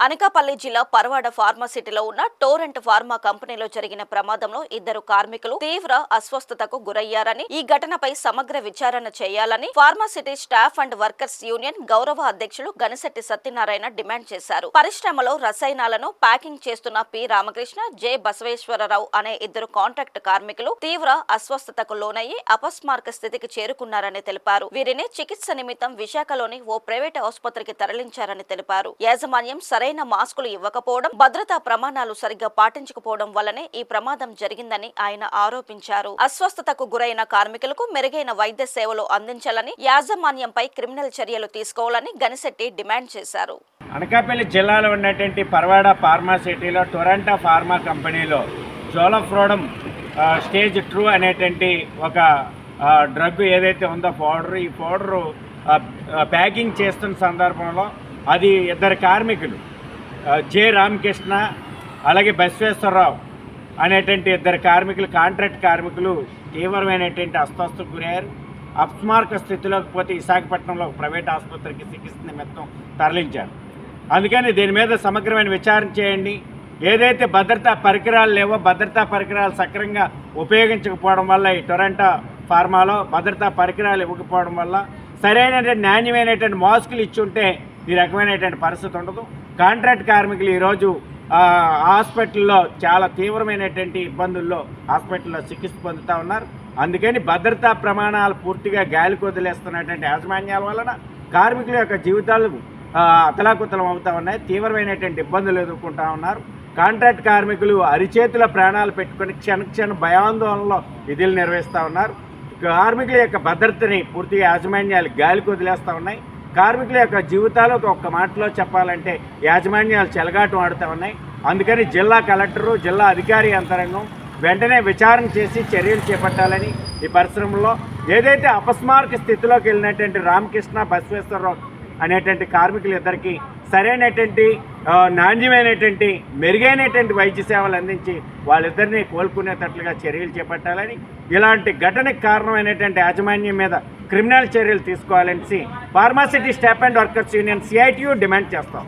అనకాపల్లి జిల్లా పరవాడ ఫార్మాసిటీలో ఉన్న torrent pharma కంపెనీలో జరిగిన ప్రమాదంలో ఇద్దరు కార్మికులు తీవ్ర అస్వస్థతకు గురయ్యారని, ఈ ఘటనపై సమగ్ర విచారణ చేయాలని pharma city staff and workers union గౌరవ అధ్యక్షులు గనిశెట్టి సత్యనారాయణ డిమాండ్ చేశారు. పరిశ్రమలో రసాయనాలను ప్యాకింగ్ చేస్తున్న పి రామకృష్ణ, జె బసవేశ్వరరావు అనే ఇద్దరు కాంట్రాక్ట్ కార్మికులు తీవ్ర అస్వస్థతకు లోనయ్యి అపస్మారక స్థితికి చేరుకున్నారని తెలిపారు. వీరిని చికిత్స నిమిత్తం విశాఖలోని ఓ ప్రైవేట్ ఆసుపత్రికి తరలించారని తెలిపారు. యాజమాన్యం సరైన మాస్కులు ఇవ్వకపోవడం, భద్రతా ప్రమాణాలు సరిగ్గా పాటించకపోవడం వల్లనే ఈ ప్రమాదం జరిగిందని ఆయన ఆరోపించారు. అస్వస్థతకు గురైన కార్మికులకు మెరుగైన వైద్య సేవలు అందించాలని, యాజమాన్యంపై క్రిమినల్ చర్యలు తీసుకోవాలని గనిశెట్టి డిమాండ్ చేశారు. అనకాపల్లి జిల్లాలో ఉన్నటువంటి పరవాడ ఫార్మాసిటీలో టొరంటో ఫార్మా కంపెనీలో జోలఫ్రోడమ్ స్టేజ్ 2 అనేటువంటి ఒక డ్రగ్ ఏదైతే ఉందో పౌడర్, ఈ పౌడరు ప్యాకింగ్ చేస్తున్న సందర్భంలో అది ఇద్దరు కార్మికులు జె రామకృష్ణ అలాగే బసవేశ్వరరావు అనేటువంటి ఇద్దరు కార్మికులు, కాంట్రాక్ట్ కార్మికులు తీవ్రమైనటువంటి అస్వస్థతకు గురయ్యారు. అపస్మారక స్థితిలోకి పోతే విశాఖపట్నంలో ప్రైవేట్ ఆసుపత్రికి చికిత్స నిమిత్తం తరలించారు. అందుకని దీని మీద సమగ్రమైన విచారణ చేయండి. ఏదైతే భద్రతా పరికరాలు లేవో, భద్రతా పరికరాలు సక్రమంగా ఉపయోగించకపోవడం వల్ల ఈ టొరంటో ఫార్మాలో భద్రతా పరికరాలు ఇవ్వకపోవడం వల్ల సరైనటువంటి నాణ్యమైనటువంటి మాస్కులు ఇచ్చి ఉంటే ఈ రకమైనటువంటి పరిస్థితి ఉండదు. కాంట్రాక్ట్ కార్మికులు ఈరోజు హాస్పిటల్లో చాలా తీవ్రమైనటువంటి ఇబ్బందుల్లో హాస్పిటల్లో చికిత్స పొందుతూ ఉన్నారు. అందుకని భద్రతా ప్రమాణాలు పూర్తిగా గాలికి వదిలేస్తున్నటువంటి యాజమాన్యాల వలన కార్మికుల యొక్క జీవితాలు అతలాకుతలం అవుతూ ఉన్నాయి. తీవ్రమైనటువంటి ఇబ్బందులు ఎదుర్కొంటూ ఉన్నారు. కాంట్రాక్ట్ కార్మికులు అరిచేతుల ప్రాణాలు పెట్టుకొని క్షణ భయాందోళనలో విధులు నిర్వహిస్తూ ఉన్నారు. కార్మికుల యొక్క భద్రతని పూర్తిగా యాజమాన్యాలు గాలికి వదిలేస్తూ ఉన్నాయి. కార్మికుల యొక్క జీవితాలు ఒక్క మాటలో చెప్పాలంటే యాజమాన్యాలు చెలగాటం ఆడుతూ ఉన్నాయి. అందుకని జిల్లా కలెక్టరు, జిల్లా అధికారి యంత్రాంగం వెంటనే విచారణ చేసి చర్యలు చేపట్టాలని, ఈ పరిశ్రమలో ఏదైతే అపస్మారక స్థితిలోకి వెళ్ళినటువంటి రామకృష్ణ, బసవేశ్వరరావు అనేటువంటి కార్మికులు ఇద్దరికి సరైనటువంటి నాణ్యమైనటువంటి మెరుగైనటువంటి వైద్య సేవలు అందించి వాళ్ళిద్దరినీ కోలుకునేటట్లుగా చర్యలు చేపట్టాలని, ఇలాంటి ఘటనకు కారణమైనటువంటి యాజమాన్యం మీద క్రిమినల్ చర్యలు తీసుకోవాలని pharma city staff and workers union CITU demand చేస్తాం.